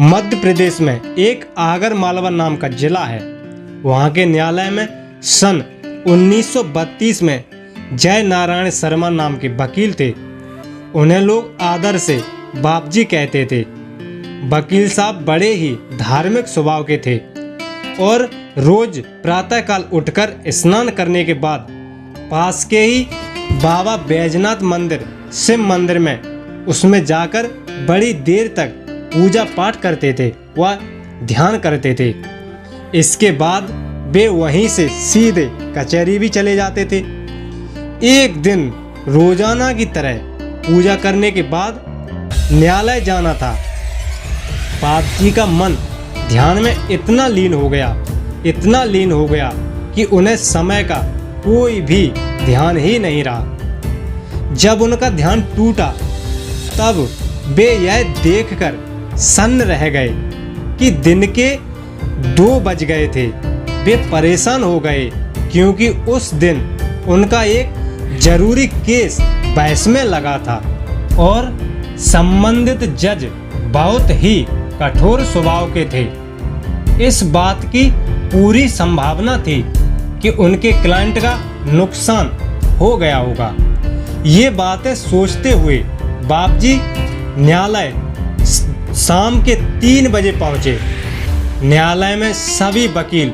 मध्य प्रदेश में एक आगर मालवा नाम का जिला है। वहाँ के न्यायालय में सन 1932 में जय नारायण शर्मा नाम के वकील थे। उन्हें लोग आदर से बापजी कहते थे। वकील साहब बड़े ही धार्मिक स्वभाव के थे और रोज प्रातःकाल उठकर स्नान करने के बाद पास के ही बाबा बैजनाथ मंदिर शिव मंदिर में उसमें जाकर बड़ी देर तक पूजा पाठ करते थे व ध्यान करते थे। इसके बाद वे वहीं से सीधे कचहरी भी चले जाते थे। एक दिन रोजाना की तरह पूजा करने के बाद न्यायालय जाना था। बापजी का मन ध्यान में इतना लीन हो गया कि उन्हें समय का कोई भी ध्यान ही नहीं रहा। जब उनका ध्यान टूटा तब वे यह देखकर सन्न रह गए कि दिन के 2 बज गए थे। वे परेशान हो गए क्योंकि उस दिन उनका एक जरूरी केस बहस में लगा था और संबंधित जज बहुत ही कठोर स्वभाव के थे। इस बात की पूरी संभावना थी कि उनके क्लाइंट का नुकसान हो गया होगा। ये बातें सोचते हुए बापजी न्यायालय शाम के 3 बजे पहुंचे। न्यायालय में सभी वकील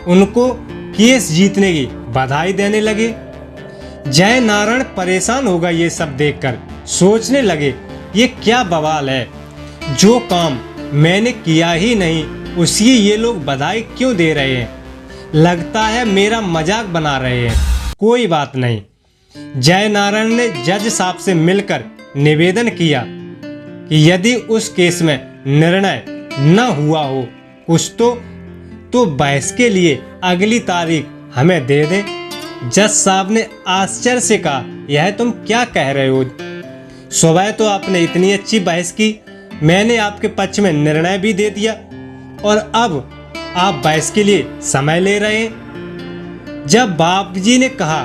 उनको केस जीतने की बधाई देने लगे। जय नारायण परेशान हो गए ये सब देखकर। सोचने लगे ये क्या बवाल है, जो काम मैंने किया ही नहीं उसकी ये लोग बधाई क्यों दे रहे हैं। लगता है मेरा मजाक बना रहे हैं। कोई बात नहीं। जय नारायण ने जज साहब से मिलकर निवेदन किया कि यदि उस केस में निर्णय न हुआ हो कुछ तो बहस के लिए अगली तारीख हमें दे दें। जज साहब ने आश्चर्य से कहा, यह तुम क्या कह रहे हो? सुबह तो आपने इतनी अच्छी बहस की, मैंने आपके पक्ष में निर्णय भी दे दिया और अब आप बहस के लिए समय ले रहे हैं। जब बापजी ने कहा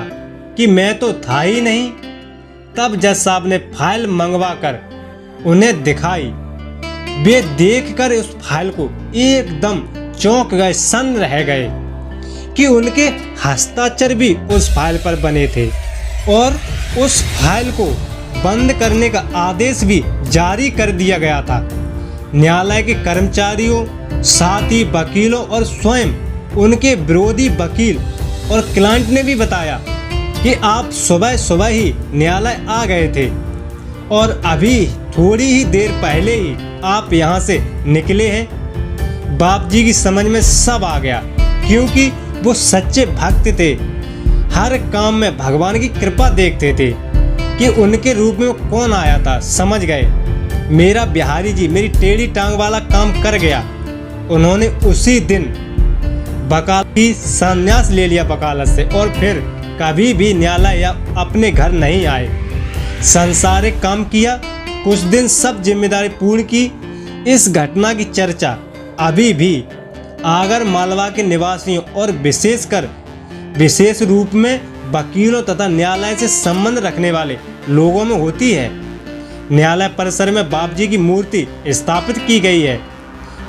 कि मैं तो था ही नहीं, तब जज साहब ने फाइल मंगवा कर उन्हें दिखाई। वे देखकर उस फाइल को एकदम चौंक गए, सन्न रह गए कि उनके हस्ताक्षर भी उस फाइल पर बने थे और उस फाइल को बंद करने का आदेश भी जारी कर दिया गया था। न्यायालय के कर्मचारियों, साथ ही वकीलों और स्वयं उनके विरोधी वकील और क्लाइंट ने भी बताया कि आप सुबह ही न्यायालय आ गए थे और अभी थोड़ी ही देर पहले ही आप यहाँ से निकले हैं। बापजी की समझ में सब आ गया क्योंकि वो सच्चे भक्त थे। हर काम में भगवान की कृपा देखते थे कि उनके रूप में कौन आया था। समझ गए मेरा बिहारी जी मेरी टेढ़ी टांग वाला काम कर गया। उन्होंने उसी दिन वकालती संन्यास ले लिया वकालत से और फिर कभी भी न्यायालय या अपने घर नहीं आए। संसारिक काम किया, कुछ दिन सब जिम्मेदारी पूर्ण की। इस घटना की चर्चा अभी भी आगर मालवा के निवासियों और विशेष रूप में वकीलों तथा न्यायालय से संबंध रखने वाले लोगों में होती है। न्यायालय परिसर में बापजी की मूर्ति स्थापित की गई है।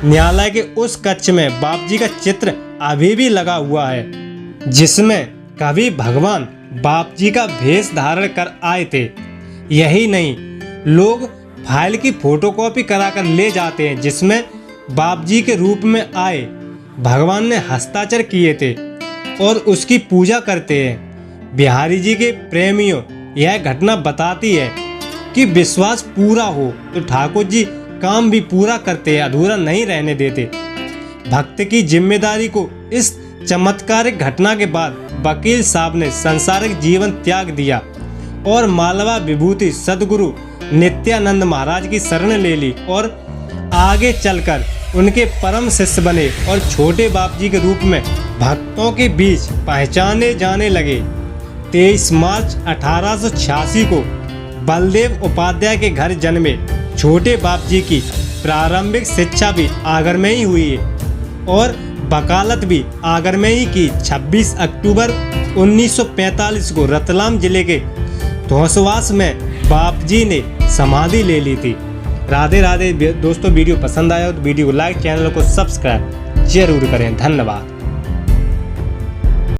न्यायालय के उस कक्ष में बापजी का चित्र अभी भी लगा हुआ है, जिसमें कभी भगवान बापजी का भेष धारण कर आए थे। यही नहीं, लोग फाइल की फोटोकॉपी कराकर ले जाते हैं जिसमें बापजी के रूप में आए भगवान ने हस्ताक्षर किए थे और उसकी पूजा करते हैं। बिहारी जी के प्रेमियों, यह घटना बताती है कि विश्वास पूरा हो तो ठाकुर जी काम भी पूरा करते हैं, अधूरा नहीं रहने देते। भक्त की जिम्मेदारी को इस चमत्कारिक घटना के बाद वकील साहब ने संसारिक जीवन त्याग दिया और मालवा विभूति सदगुरु नित्यानंद महाराज की शरण ले ली और आगे चलकर उनके परम शिष्य बने और छोटे बापजी के रूप में भक्तों के बीच पहचाने जाने लगे। 23 मार्च 1886 को बलदेव उपाध्याय के घर जन्मे छोटे बापजी की प्रारंभिक शिक्षा भी आगर में ही हुई है और वकालत भी आगर में ही की। 26 अक्टूबर 1945 को रतलाम जिले के धौंसवास में बाप जी ने समाधि ले ली थी। राधे राधे दोस्तों, वीडियो पसंद आया हो तो वीडियो को लाइक, चैनल को सब्सक्राइब जरूर करें। धन्यवाद।